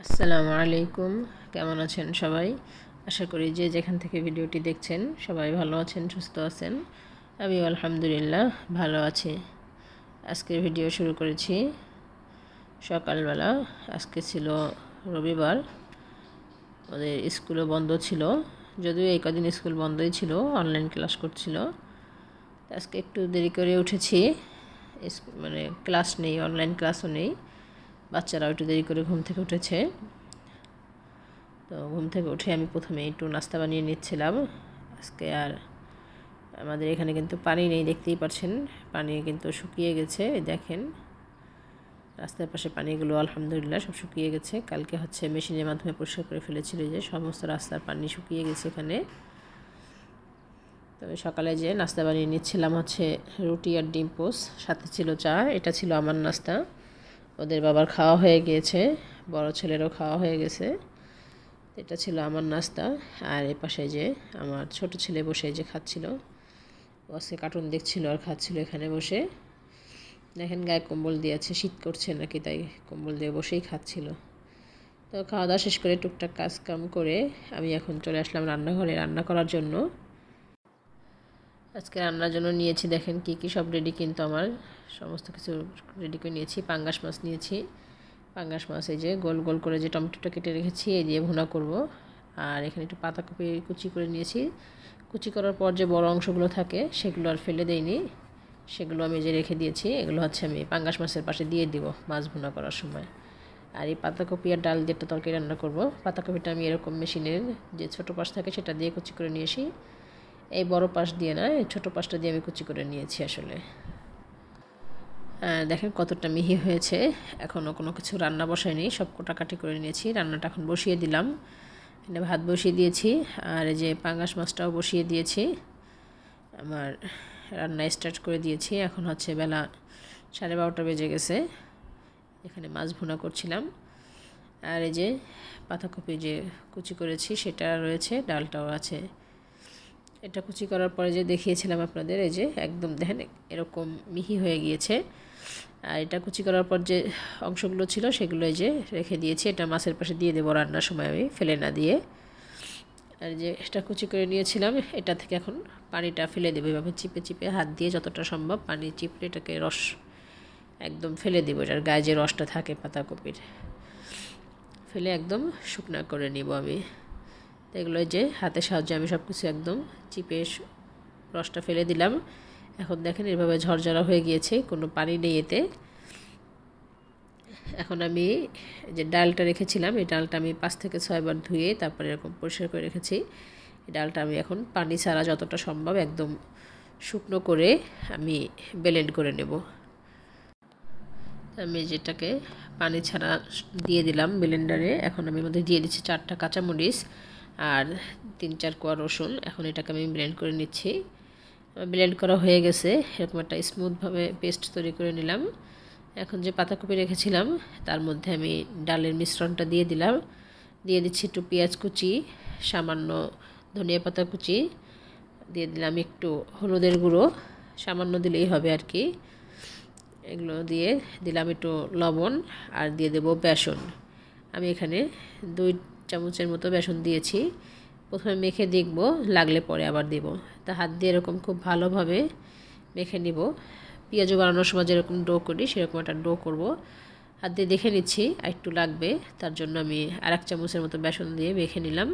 আসসালামু আলাইকুম। কেমন আছেন সবাই? আশা করি যে যেখান থেকে ভিডিওটি দেখছেন সবাই ভালো আছেন, সুস্থ আছেন। আমি আলহামদুলিল্লাহ ভালো আছি। আজকের ভিডিও শুরু করেছি সকালবেলা। আজকে ছিল রবিবার, ওদের স্কুলও বন্ধ ছিল, যদিও এই কদিন স্কুল বন্ধই ছিল, অনলাইন ক্লাস করছিল। আজকে একটু দেরি করে উঠেছি, ক্লাস নেই, অনলাইন ক্লাসও নেই, বাচ্চারাও একটু দেরি করে ঘুম থেকে উঠেছে। তো ঘুম থেকে উঠে আমি প্রথমে একটু নাস্তা বানিয়ে নিচ্ছিলাম। আজকে আর আমাদের এখানে কিন্তু পানি নেই, দেখতেই পাচ্ছেন, পানি কিন্তু শুকিয়ে গেছে। দেখেন রাস্তার পাশে পানিগুলো আলহামদুলিল্লাহ সব শুকিয়ে গেছে। কালকে মেশিনের মাধ্যমে পরিষ্কার করে ফেলেছিল, যে সমস্ত রাস্তার পানি শুকিয়ে গেছে এখানে। তবে সকালে যে নাস্তা বানিয়ে নিচ্ছিলাম রুটি আর ডিম পোস্ট, সাথে ছিল চা। এটা ছিল আমার নাস্তা। ওদের বাবার খাওয়া হয়ে গিয়েছে, বড় ছেলেরও খাওয়া হয়ে গেছে। এটা ছিল আমার নাস্তা। আর এ পাশে যে আমার ছোট ছেলে বসে যে খাচ্ছিল, ও আজকে কার্টুন দেখছিল আর খাচ্ছিল এখানে বসে। দেখেন গায়ে কম্বল দিয়েছে, শীত করছে নাকি, তাই কম্বল দিয়ে বসেই খাচ্ছিল। তো খাওয়া দাওয়া শেষ করে টুকটাক কাজ কাম করে আমি এখন চলে আসলাম রান্নাঘরে রান্না করার জন্য। আজকে রান্নার জন্য নিয়েছি, দেখেন কি কি সব রেডি, কিন্তু আমার সমস্ত কিছু রেডি করে নিয়েছি। পাঙ্গাস মাছ নিয়েছি, পাঙ্গাস মাছ এই যে গোল গোল করে যে টমেটোটা কেটে রেখেছি, এই দিয়ে ভুনা করব। আর এখানে একটু পাতাকপি কুচি করে নিয়েছি। কুচি করার পর যে বড় অংশগুলো থাকে সেগুলো আর ফেলে দেইনি, সেগুলো আমি যে রেখে দিয়েছি। এগুলো আমি পাঙ্গাস মাছের পাশে দিয়ে দিব মাছ ভুনা করার সময়। আর এই পাতাকপি আর ডাল দিয়ে একটা তরকারি রান্না করব। পাতাকপিটা আমি এরকম মেশিনের যে ছোটো পাশ থাকে সেটা দিয়ে কুচি করে নিয়েছি, এই বড় পাশ দিয়ে না, এই ছোটো পাশটা দিয়ে আমি কুচি করে নিয়েছি আসলে। দেখেন কতটা মিহি হয়েছে। এখনও কোনো কিছু রান্না বসাইনি, সব কাটাকাটি করে নিয়েছি। রান্নাটা এখন বসিয়ে দিলাম, এখানে ভাত বসিয়ে দিয়েছি, আর এই যে পাঙ্গাস মাছটাও বসিয়ে দিয়েছি। আমার রান্না স্টার্ট করে দিয়েছি। এখন বেলা 12:30 বেজে গেছে। এখানে মাছ ভুনা করছিলাম, আর এই যে পাতাকপি যে কুচি করেছি সেটা রয়েছে, ডালটাও আছে। এটা কুচি করার পরে যে দেখিয়েছিলাম আপনাদের, এই যে একদম দেখেন এরকম মিহি হয়ে গিয়েছে। আর এটা কুচি করার পর যে অংশগুলো ছিল সেগুলো এই যে রেখে দিয়েছি, এটা মাছের পাশে দিয়ে দেবো রান্নার সময় আমি ফেলে না দিয়ে। আর যে এটা কুচি করে নিয়েছিলাম, এটা থেকে এখন পানিটা ফেলে দেবো, এভাবে চিপে চিপে হাত দিয়ে যতটা সম্ভব পানি চিপড়ে এটাকে রস একদম ফেলে দেবো। এটার গায়ে যে রসটা থাকে পাতাকপির, ফেলে একদম শুকনা করে নিব আমি। এগুলো যে হাতের সাহায্যে আমি সব কিছু একদম চিপে রসটা ফেলে দিলাম। এখন দেখেন এভাবে ঝরঝরা হয়ে গিয়েছে, কোনো পানি নেই এতে। এখন আমি যে ডালটা রেখেছিলাম, এই ডালটা আমি 5 থেকে 6 বার ধুয়ে তারপরে এরকম পরিষ্কার করে রেখেছি। এই ডালটা আমি এখন পানি ছাড়া যতটা সম্ভব একদম শুকনো করে আমি ব্লেন্ড করে নেব। আমি যেটাকে পানি ছাড়া দিয়ে দিলাম ব্লেন্ডারে। এখন আমি মধ্যে দিয়ে দিচ্ছি 4টা কাঁচামরিচ আর 3-4 কোয়া রসুন। এখন এটাকে আমি ব্লেন্ড করে নিচ্ছি। ব্লেন্ড করা হয়ে গেছে, এরকম একটা স্মুথভাবে পেস্ট তৈরি করে নিলাম। এখন যে পাতাকপি রেখেছিলাম তার মধ্যে আমি ডালের মিশ্রণটা দিয়ে দিলাম। দিয়ে দিচ্ছি একটু পেঁয়াজ কুচি, সামান্য ধনিয়া পাতা কুচি, দিয়ে দিলাম একটু হলুদের গুঁড়ো, সামান্য দিলেই হবে আর কি। এগুলো দিয়ে দিলাম একটু লবণ, আর দিয়ে দেব বেসন। আমি এখানে 2 চামচের মতো বেসন দিয়েছি। প্রথমে মেখে দেখব, লাগলে পরে আবার দেব। তা হাত দিয়ে এরকম খুব ভালোভাবে মেখে নিব। পেঁয়াজু বানানোর সময় যেরকম ডো করি সেরকম একটা ডো করব। হাত দিয়ে দেখে নিচ্ছি আর একটু লাগবে, তার জন্য আমি 1 চামচের মতো বেসন দিয়ে মেখে নিলাম।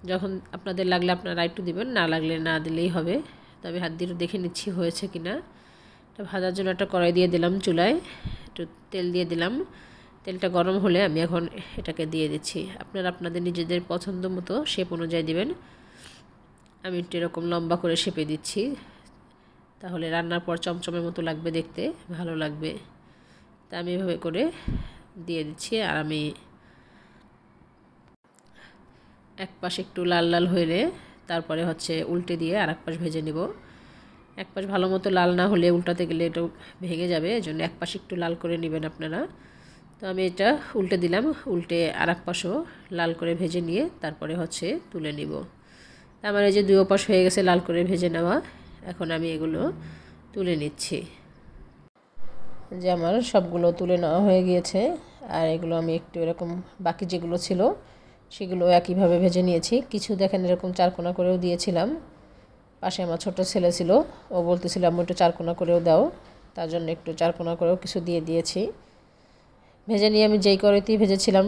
যখন আপনাদের লাগলে আপনারা একটু দিবেন, না লাগলে না দিলেই হবে। তবে হাত দিয়ে দেখে নিচ্ছি হয়েছে কিনা। এটা ভাজার জন্য একটা কড়াই দিয়ে দিলাম চুলায়, একটু তেল দিয়ে দিলাম। তেলটা গরম হলে আমি এখন এটাকে দিয়ে দিচ্ছি। আপনারা আপনাদের নিজেদের পছন্দ মতো শেপ অনুযায়ী দিবেন। আমি একটু এরকম লম্বা করে শেপে দিচ্ছি, তাহলে রান্নার পর চমচমের মতো লাগবে, দেখতে ভালো লাগবে। তা আমি এভাবে করে দিয়ে দিচ্ছি। আর আমি এক পাশ একটু লাল লাল হলে তারপরে উল্টে দিয়ে আর এক পাশ ভেজে নেব। এক পাশ ভালো মতো লাল না হলে উল্টাতে গেলে এটা ভেঙে যাবে, এজন্য এক পাশ একটু লাল করে নেবেন আপনারা। তো আমি এটা উল্টে দিলাম, উল্টে আর এক পাশও লাল করে ভেজে নিয়ে তারপরে তুলে নিব। আমার এই যে 2 পাশ হয়ে গেছে লাল করে ভেজে নেওয়া। এখন আমি এগুলো তুলে নিচ্ছি। যে আমার সবগুলো তুলে নেওয়া হয়ে গিয়েছে। আর এগুলো আমি একটু এরকম বাকি যেগুলো ছিল সেগুলো একইভাবে ভেজে নিয়েছি। কিছু দেখেন এরকম চারকোনা করেও দিয়েছিলাম। পাশে আমার ছোট ছেলে ছিল, ও বলতেছিল আম্মু একটু চারকোনা করেও দাও, তার জন্য একটু চারকোনা করেও কিছু দিয়ে দিয়েছি। ভেজে নিয়ে আমি যেই কড়াইতেই ভেজেছিলাম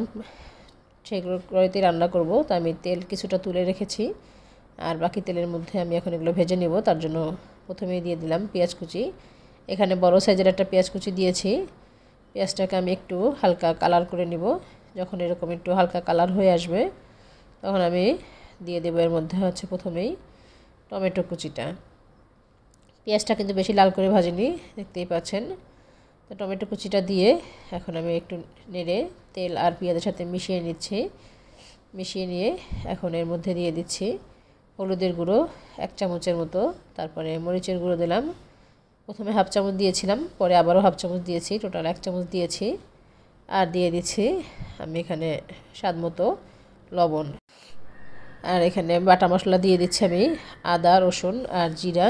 সেই কড়াইতেই রান্না করব, তো আমি তেল কিছুটা তুলে রেখেছি। আর বাকি তেলের মধ্যে আমি এখন এগুলো ভেজে নেব। তার জন্য প্রথমেই দিয়ে দিলাম পেঁয়াজ কুচি। এখানে বড় সাইজের একটা পেঁয়াজ কুচি দিয়েছি। পেঁয়াজটাকে আমি একটু হালকা কালার করে নিব। যখন এরকম একটু হালকা কালার হয়ে আসবে তখন আমি দিয়ে দেবো এর মধ্যে প্রথমেই টমেটো কুচিটা। পেঁয়াজটা কিন্তু বেশি লাল করে ভাজিনি, দেখতেই পাচ্ছেন। তো টমেটো কুচিটা দিয়ে এখন আমি একটু নেড়ে তেল আর পেঁয়াজের সাথে মিশিয়ে নিচ্ছি। মিশিয়ে নিয়ে এখন এর মধ্যে দিয়ে দিচ্ছি হলুদের গুঁড়ো 1 চামচের মতো, তারপরে মরিচের গুঁড়ো দিলাম। প্রথমে হাফ চামচ দিয়েছিলাম, পরে আবারও হাফ চামচ দিয়েছি, টোটাল 1 চামচ দিয়েছি। আর দিয়ে দিচ্ছি আমি এখানে স্বাদ মতো লবণ। আর এখানে বাটা মশলা দিয়ে দিচ্ছি আমি আদা, রসুন আর জিরা।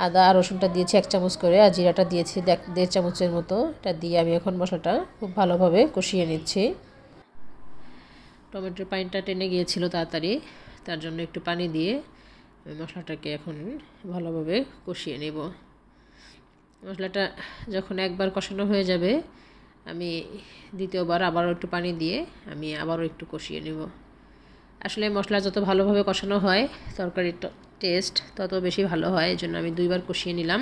আদা আর রসুনটা দিয়েছি 1 চামচ করে, আর জিরাটা দিয়েছি 1.5 চামচের মতো। এটা দিয়ে আমি এখন মশলাটা খুব ভালোভাবে কষিয়ে নিচ্ছি। টমেটোর পানিটা টেনে গিয়েছিল তাড়াতাড়ি, তার জন্য একটু পানি দিয়ে মশলাটাকে এখন ভালোভাবে কষিয়ে নেব। মশলাটা যখন একবার কষানো হয়ে যাবে আমি দ্বিতীয়বার আবারও একটু পানি দিয়ে আমি আবারও একটু কষিয়ে নেব। আসলে মশলা যত ভালোভাবে কষানো হয় তরকারির টেস্ট তত বেশি ভালো হয়, এই জন্য আমি 2বার কষিয়ে নিলাম।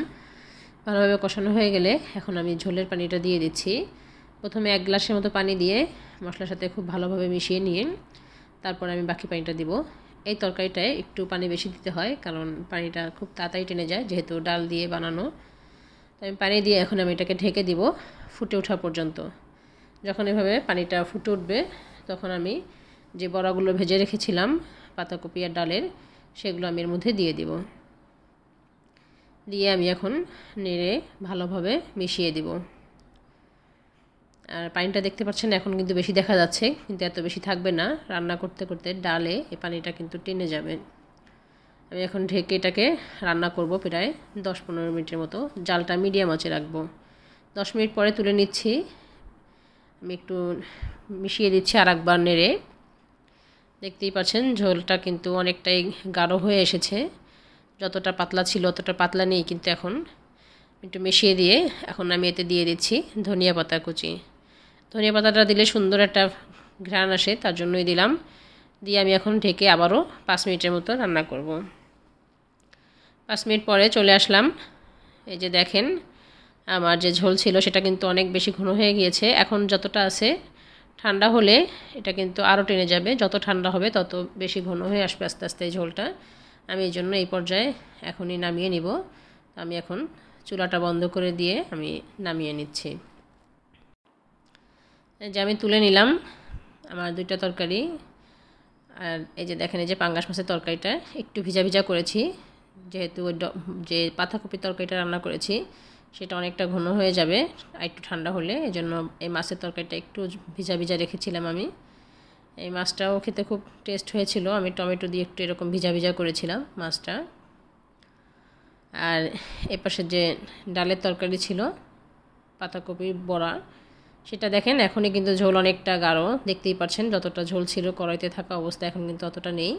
ভালোভাবে কষানো হয়ে গেলে এখন আমি ঝোলের পানিটা দিয়ে দিচ্ছি। প্রথমে 1 গ্লাসের মতো পানি দিয়ে মশলার সাথে খুব ভালোভাবে মিশিয়ে নিয়ে তারপর আমি বাকি পানিটা দিব। এই তরকারিটায় একটু পানি বেশি দিতে হয়, কারণ পানিটা খুব তাড়াতাড়ি টেনে যায় যেহেতু ডাল দিয়ে বানানো। তো আমি পানি দিয়ে এখন আমি এটাকে ঢেকে দিব ফুটে ওঠা পর্যন্ত। যখন এভাবে পানিটা ফুটে উঠবে তখন আমি যে বড়াগুলো ভেজে রেখেছিলাম পাতাকপি আর ডালের, সেগুলো আমি এর মধ্যে দিয়ে দিব। দিয়ে আমি এখন নেড়ে ভালোভাবে মিশিয়ে দিব। আর পানিটা দেখতে পাচ্ছেন এখন কিন্তু বেশি দেখা যাচ্ছে, কিন্তু এত বেশি থাকবে না। রান্না করতে করতে ডালে এই পানিটা কিন্তু টেনে যাবে। আমি এখন ঢেকে এটাকে রান্না করব প্রায় 10-15 মিনিটের মতো। জালটা মিডিয়াম আঁচে রাখবো। 10 মিনিট পরে তুলে নিচ্ছি। আমি একটু মিশিয়ে দিচ্ছি আর একবার নেড়ে। দেখতেই পাচ্ছেন ঝোলটা কিন্তু অনেকটাই গাঢ় হয়ে এসেছে। যতটা পাতলা ছিল অতটা পাতলা নেই, কিন্তু এখন একটু মিশিয়ে দিয়ে এখন আমি এতে দিয়ে দিচ্ছি ধনিয়া পাতা কুচি। ধনিয়া পাতাটা দিলে সুন্দর একটা ঘ্রাণ আসে, তার জন্যই দিলাম। দিয়ে আমি এখন ঢেকে আবারও 5 মিনিটের মতো রান্না করব। 5 মিনিট পরে চলে আসলাম। এই যে দেখেন আমার যে ঝোল ছিল সেটা কিন্তু অনেক বেশি ঘন হয়ে গিয়েছে। এখন যতটা আছে ঠান্ডা হলে এটা কিন্তু আরও টেনে যাবে। যত ঠান্ডা হবে তত বেশি ঘন হয়ে আসবে আস্তে আস্তে এই ঝোলটা। আমি এই জন্য এই পর্যায়ে এখনই নামিয়ে নিব। আমি এখন চুলাটা বন্ধ করে দিয়ে আমি নামিয়ে নিচ্ছি। এই যে আমি তুলে নিলাম আমার 2টা তরকারি। আর এই যে দেখেন এই যে পাঙ্গাস মাছের তরকারিটা একটু ভিজা ভিজা করেছি, যেহেতু যে পাতাকপির তরকারিটা রান্না করেছি সেটা অনেকটা ঘন হয়ে যাবে আর একটু ঠান্ডা হলে, এই জন্য এই মাছের তরকারিটা একটু ভিজা ভিজা রেখেছিলাম আমি। এই মাছটাও খেতে খুব টেস্ট হয়েছিল। আমি টমেটো দিয়ে একটু এরকম ভিজা ভিজা করেছিলাম মাছটা। আর এপাশে যে ডালের তরকারি ছিল পাতাকপির বড়া, সেটা দেখেন এখনই কিন্তু ঝোল অনেকটা গাঢ়। দেখতেই পাচ্ছেন যতটা ঝোল ছিল কড়াইতে থাকা অবস্থা এখন কিন্তু অতটা নেই,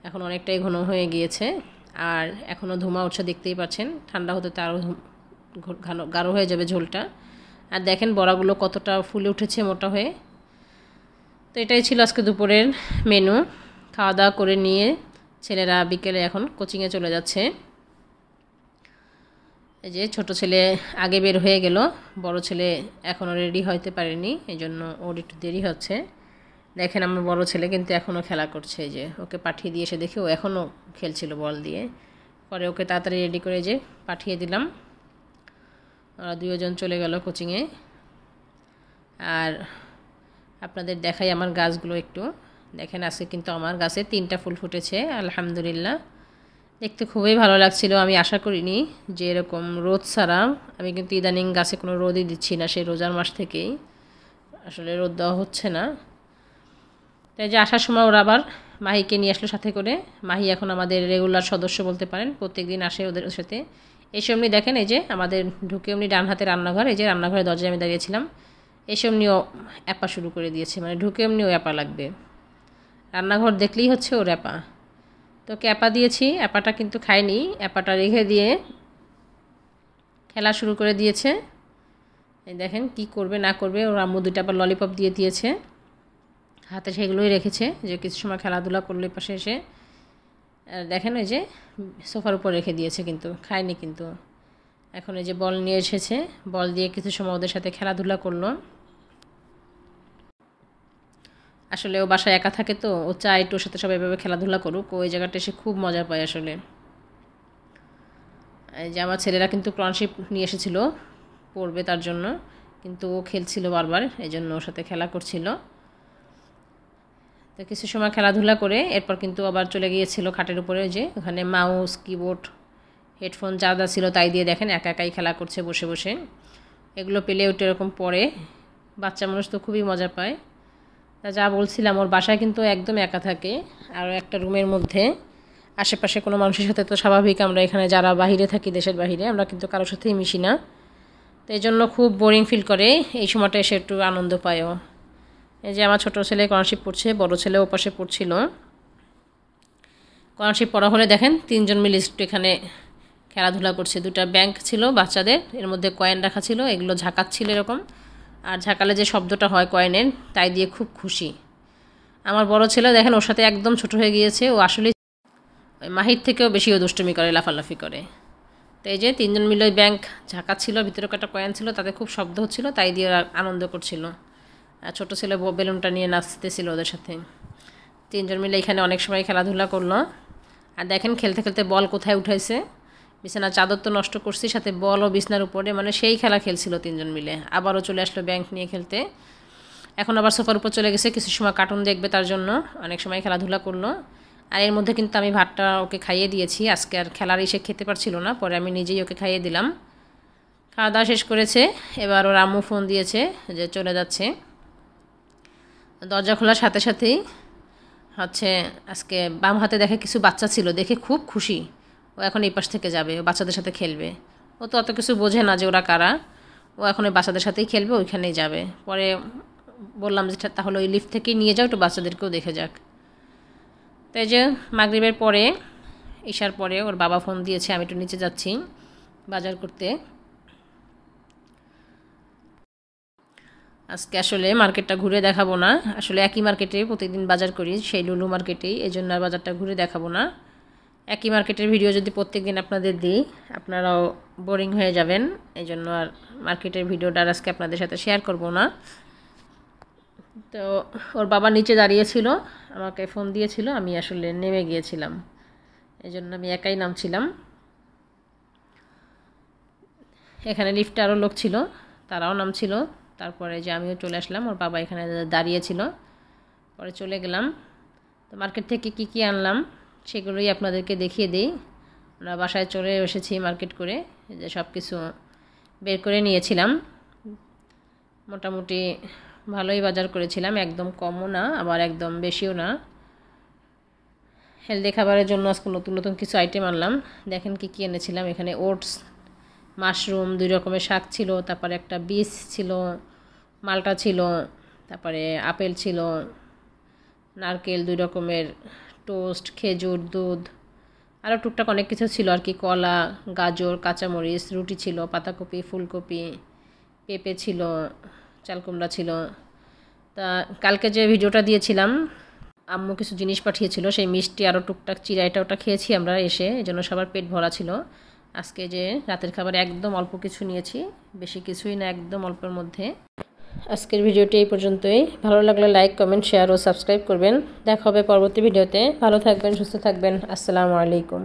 এখন অনেকটাই ঘন হয়ে গিয়েছে। আর এখনও ধোঁয়া উঠছে, দেখতেই পাচ্ছেন। ঠান্ডা হতে তো আরও গাঢ় হয়ে যাবে ঝোলটা। আর দেখেন বড়াগুলো কতটা ফুলে উঠেছে মোটা হয়ে। তো এটাই ছিল আজকে দুপুরের মেনু। খাওয়া দাওয়া করে নিয়ে ছেলেরা বিকেলে এখন কোচিংয়ে চলে যাচ্ছে। এই যে ছোট ছেলে আগে বের হয়ে গেল, বড় ছেলে এখনও রেডি হতে পারেনি, এই জন্য ওর একটু দেরি হচ্ছে। দেখেন আমার বড় ছেলে কিন্তু এখনও খেলা করছে। এই যে ওকে পাঠিয়ে দিয়ে এসে দেখি ও এখনও খেলছিল বল দিয়ে। পরে ওকে তাড়াতাড়ি রেডি করে যে পাঠিয়ে দিলাম। ওরা 2 জন চলে গেল কোচিংয়ে। আর আপনাদের দেখাই আমার গাছগুলো একটু দেখেন। আজকে কিন্তু আমার গাছে 3টা ফুল ফুটেছে আলহামদুলিল্লাহ। দেখতে খুবই ভালো লাগছিল। আমি আশা করিনি যে এরকম রোদ ছাড়া, আমি কিন্তু ইদানিং গাছে কোনো রোদই দিচ্ছি না সেই রোজার মাস থেকেই, আসলে রোদ দেওয়া হচ্ছে না। তাই যে আসার সময় ওরা আবার মাহিকে নিয়ে আসলো সাথে করে। মাহি এখন আমাদের রেগুলার সদস্য বলতে পারেন, প্রত্যেক দিন আসে ওদের সাথে। এসে এমনি দেখেন এই যে আমাদের ঢুকে এমনি ডান হাতে রান্নাঘর, এই যে রান্নাঘরের দরজায় আমি দাঁড়িয়েছিলাম। এসব নিয়েও অ্যাপা শুরু করে দিয়েছে, মানে ঢুকে এমনিও অ্যাপা লাগবে, রান্নাঘর দেখলেই হচ্ছে ওর অ্যাপা। তো ওকে অ্যাপা দিয়েছি, অ্যাপাটা কিন্তু খায়নি, অ্যাপাটা রেখে দিয়ে খেলা শুরু করে দিয়েছে। এই দেখেন কি করবে না করবে। ওর আম্মু দুইটা আবার ললিপপ দিয়ে দিয়েছে, হাতে সেগুলোই রেখেছে যে কিছু সময় খেলাধুলা করলে পাশে এসে। দেখেন ওই যে সোফার উপর রেখে দিয়েছে, কিন্তু খায়নি। কিন্তু এখন এই যে বল নিয়ে এসেছে, বল দিয়ে কিছু সময় ওদের সাথে খেলাধুলা করলো। আসলে ও বাসায় একা থাকে তো, ও চায় একটু ওর সাথে সবাই এভাবে খেলাধুলা করুক, ওই জায়গাটা এসে খুব মজা পায় আসলে। এই যে আমার ছেলেরা কিন্তু ক্রনশিপ নিয়ে এসেছিলো পড়বে তার জন্য, কিন্তু ও খেলছিল বারবার, এই জন্য ওর সাথে খেলা করছিল। তো কিছু সময় খেলাধুলা করে এরপর কিন্তু আবার চলে গিয়েছিল খাটের উপরে, যে ওখানে মাউস কিবোর্ড হেডফোন যা যা ছিল তাই দিয়ে দেখেন একা একাই খেলা করছে বসে বসে। এগুলো পেলে ওটা এরকম পড়ে, বাচ্চা মানুষ তো খুবই মজা পায়। তা যা বলছিলাম, ওর বাসায় কিন্তু একদম একা থাকে, আর একটা রুমের মধ্যে আশেপাশে কোনো মানুষের সাথে তো স্বাভাবিক, আমরা এখানে যারা বাহিরে থাকি দেশের বাহিরে আমরা কিন্তু কারোর সাথেই মিশি না, তো এই জন্য খুব বোরিং ফিল করে। এই সময়টা এসে একটু আনন্দ পায়ও। এই যে আমার ছোটো ছেলে স্কলারশিপ পড়ছে, বড় ছেলে ওপাশে পড়ছিল। স্কলারশিপ পড়া হলে দেখেন তিনজন মিলে একটু এখানে খেলাধুলা করছে। দুটা ব্যাংক ছিল বাচ্চাদের, এর মধ্যে কয়েন রাখা ছিল, এগুলো ঝাঁকাচ্ছিল এরকম, আর ঝাঁকালে যে শব্দটা হয় কয়েনের, তাই দিয়ে খুব খুশি। আমার বড় ছেলে দেখেন ওর সাথে একদম ছোট হয়ে গিয়েছে, ও আসলে মাহির থেকেও বেশিও দুষ্টুমি করে, লাফালাফি করে। তো এই যে তিনজন মিলে ওই ব্যাংক ঝাঁকাচ্ছিল, ভিতরে কটা কয়েন ছিল, তাতে খুব শব্দ হচ্ছিল, তাই দিয়ে আনন্দ করছিল। আর ছোটো ছেলে বেলুনটা নিয়ে নাচতেছিল ওদের সাথে। তিনজন মিলে এখানে অনেক সময় খেলাধুলা করলো। আর দেখেন খেলতে খেলতে বল কোথায় উঠাইছে, বিছানার চাদর তো নষ্ট করছি, সাথে বলও বিছনার উপরে, মানে সেই খেলা খেলছিল তিনজন মিলে। আবারও চলে আসলো ব্যাংক নিয়ে খেলতে। এখন আবার সোফার উপর চলে গেছে, কিছু সময় কার্টুন দেখবে তার জন্য, অনেক সময় খেলাধুলা করলো। আর এর মধ্যে কিন্তু আমি ভাতটা ওকে খাইয়ে দিয়েছি, আজকে আর খেলার এসে খেতে পারছিল না, পরে আমি নিজেই ওকে খাইয়ে দিলাম। খাওয়া দাওয়া শেষ করেছে, এবার ওর আম্মু ফোন দিয়েছে যে চলে যাচ্ছে। দরজা খোলার সাথে সাথেই হচ্ছে আজকে বাম হাতে দেখে কিছু বাচ্চা ছিল, দেখে খুব খুশি। ও এখন এই পাশ থেকে যাবে, ও বাচ্চাদের সাথে খেলবে। ও তো অত কিছু বোঝে না যে ওরা কারা, ও এখন ওই বাচ্চাদের সাথেই খেলবে, ওইখানেই যাবে। পরে বললাম যে তাহলে ওই লিফট থেকেই নিয়ে যাও, একটু বাচ্চাদেরকেও দেখে যাক। তাই যে মাগরিবের পরে, ঈশার পরে ওর বাবা ফোন দিয়েছে, আমি একটু নিচে যাচ্ছি বাজার করতে। আজকে আসলে মার্কেটটা ঘুরে দেখাবো না, আসলে একই মার্কেটে প্রতিদিন বাজার করি, সেই লুলু মার্কেটেই, এই জন্য আর বাজারটা ঘুরে দেখাবো না। একই মার্কেটের ভিডিও যদি প্রত্যেকদিন আপনাদের দিই আপনারাও বোরিং হয়ে যাবেন, এই জন্য আর মার্কেটের ভিডিওটা আজকে আপনাদের সাথে শেয়ার করব না। তো ওর বাবা নিচে দাঁড়িয়েছিল, আমাকে ফোন দিয়েছিল, আমি আসলে নেমে গিয়েছিলাম, এই জন্য আমি একাই নামছিলাম। এখানে লিফটে আরও লোক ছিল, তারাও নামছিল। তারপরে যে আমিও চলে আসলাম, ওর বাবা এখানে দাঁড়িয়েছিল, পরে চলে গেলাম। তো মার্কেট থেকে কি কি আনলাম সেগুলোই আপনাদেরকে দেখিয়ে দিই। আমরা বাসায় চলে এসেছি মার্কেট করে, যে সব কিছু বের করে নিয়েছিলাম। মোটামুটি ভালোই বাজার করেছিলাম, একদম কমও না আবার একদম বেশিও না। হেলদি খাবারের জন্য আজকে নতুন নতুন কিছু আইটেম আনলাম। দেখেন কি কি এনেছিলাম। এখানে ওটস, মাশরুম, 2 রকমের শাক ছিল, তারপরে একটা বিস ছিল, মালটা ছিল, তারপরে আপেল ছিল, নারকেল, 2 রকমের টোস্ট, খেজুর, দুধ, আরও টুকটাক অনেক কিছু ছিল আর কি, কলা, গাজর, কাঁচামরিচ, রুটি ছিল, পাতাকপি, ফুলকপি, পেঁপে ছিল, চালকুমড়া ছিল। তা কালকে যে ভিডিওটা দিয়েছিলাম, আম্মু কিছু জিনিস পাঠিয়েছিল, সেই মিষ্টি আরও টুকটাক চিড়াইটা ওটা খেয়েছি আমরা এসে, এই জন্য সবার পেট ভরা ছিল। আজকে যে রাতের খাবারে একদম অল্প কিছু নিয়েছি, বেশি কিছুই না, একদম অল্পের মধ্যে। আজকের ভিডিওটি এই পর্যন্তই। ভালো লাগলে লাইক, কমেন্ট, শেয়ার ও সাবস্ক্রাইব করবেন। দেখা হবে পরবর্তী ভিডিওতে। ভালো থাকবেন, সুস্থ থাকবেন। আসসালামু আলাইকুম।